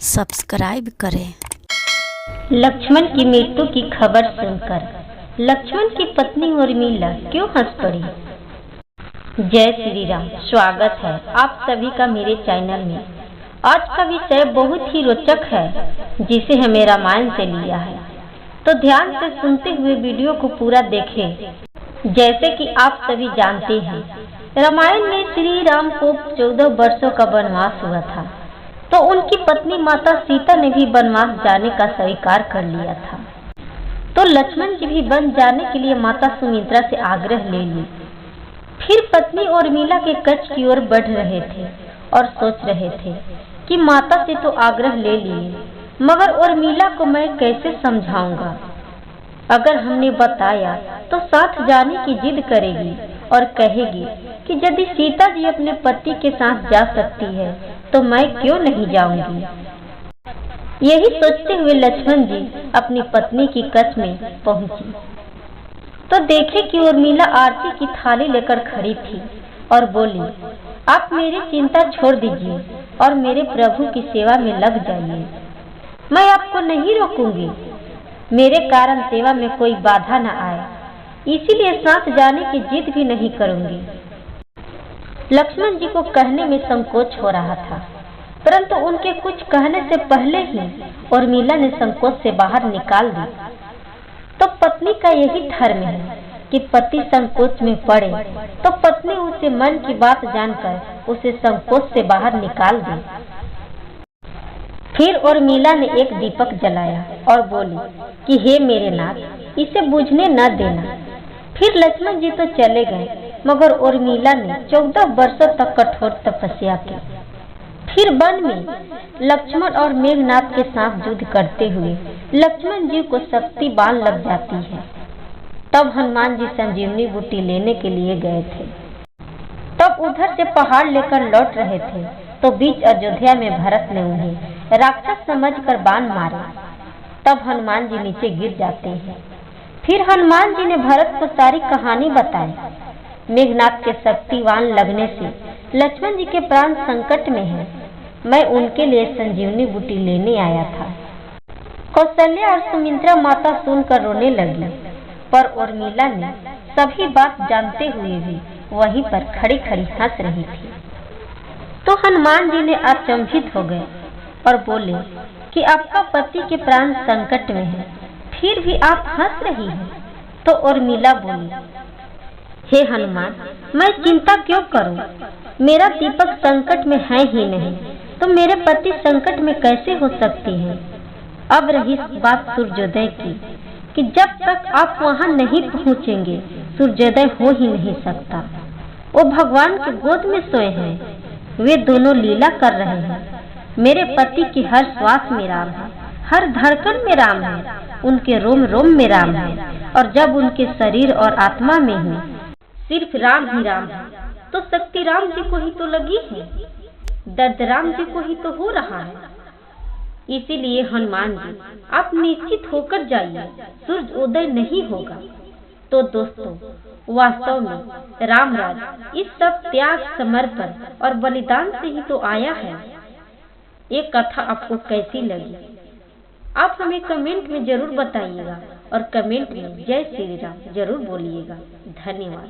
Subscribe करें। लक्ष्मण की मृत्यु की खबर सुनकर लक्ष्मण की पत्नी उर्मिला क्यों हंस पड़ी। जय श्री राम। स्वागत है आप सभी का मेरे चैनल में। आज का विषय बहुत ही रोचक है जिसे हमें रामायण से लिया है, तो ध्यान से सुनते हुए वीडियो को पूरा देखें। जैसे कि आप सभी जानते हैं, रामायण में श्री राम को 14 वर्षों का वनवास हुआ था, तो उनकी पत्नी माता सीता ने भी वनवास जाने का स्वीकार कर लिया था। तो लक्ष्मण जी भी वन जाने के लिए माता सुमित्रा से आग्रह ले ली। फिर पत्नी उर्मिला के कच्छ की ओर बढ़ रहे थे और सोच रहे थे कि माता से तो आग्रह ले लिए, मगर उर्मिला को मैं कैसे समझाऊंगा। अगर हमने बताया तो साथ जाने की जिद करेगी और कहेगी कि यदि सीता जी अपने पति के साथ जा सकती है तो मैं क्यों नहीं जाऊंगी। यही सोचते हुए लक्ष्मण जी अपनी पत्नी की कच्छ में पहुंची तो देखे कि उर्मिला आरती की थाली लेकर खड़ी थी और बोली, आप मेरी चिंता छोड़ दीजिए और मेरे प्रभु की सेवा में लग जाइए। मैं आपको नहीं रोकूंगी, मेरे कारण सेवा में कोई बाधा न आए, इसीलिए साथ जाने की जिद भी नहीं करूंगी। लक्ष्मण जी को कहने में संकोच हो रहा था, परंतु उनके कुछ कहने से पहले ही उर्मिला ने संकोच से बाहर निकाल दी। तो पत्नी का यही धर्म है कि पति संकोच में पड़े तो पत्नी उसे मन की बात जानकर उसे संकोच से बाहर निकाल दी। फिर उर्मिला ने एक दीपक जलाया और बोली कि हे मेरे नाथ, इसे बुझने न देना। फिर लक्ष्मण जी तो चले गए, मगर उर्मिला ने 14 वर्षों तक कठोर तपस्या की। फिर वन में लक्ष्मण और मेघनाथ के साथ युद्ध करते हुए लक्ष्मण जी को शक्ति बाण लग जाती है। तब हनुमान जी संजीवनी बूटी लेने के लिए गए थे। तब उधर से पहाड़ लेकर लौट रहे थे तो बीच अयोध्या में भरत ने उन्हें राक्षस समझकर बाण मारे। तब हनुमान जी नीचे गिर जाते हैं। फिर हनुमान जी ने भरत को सारी कहानी बताई। मेघनाथ के शक्तिवान लगने से लक्ष्मण जी के प्राण संकट में हैं। मैं उनके लिए संजीवनी बूटी लेने आया था। कौशल्या और सुमित्रा माता सुनकर रोने लगी, पर उर्मिला ने सभी बात जानते हुए भी वहीं पर खड़ी खड़ी हंस रही थी। तो हनुमान जी ने अचंभित हो गए और बोले कि आपका पति के प्राण संकट में है, फिर भी आप हंस रही हैं। तो उर्मिला बोली, हे हनुमान, मैं चिंता क्यों करूं? मेरा दीपक संकट में है ही नहीं, तो मेरे पति संकट में कैसे हो सकती हैं। अब रही बात सूर्योदय की कि जब तक आप वहां नहीं पहुंचेंगे सूर्योदय हो ही नहीं सकता। वो भगवान के गोद में सोए हैं, वे दोनों लीला कर रहे हैं। मेरे पति की हर श्वास में राम है, हर धड़कन में राम है, उनके रोम रोम में राम है, और जब उनके शरीर और आत्मा में ही सिर्फ राम ही राम है, तो शक्ति राम जी को ही तो लगी है, दर्द राम जी को ही तो हो रहा है। इसीलिए हनुमान जी, आप निश्चित होकर जाइए, सूर्योदय नहीं होगा। तो दोस्तों, वास्तव में रामराज इस सब त्याग, समर्पण और बलिदान से ही तो आया है। ये कथा आपको कैसी लगी आप हमें कमेंट में जरूर बताइएगा, और कमेंट में जय श्री राम जरूर बोलिएगा। धन्यवाद।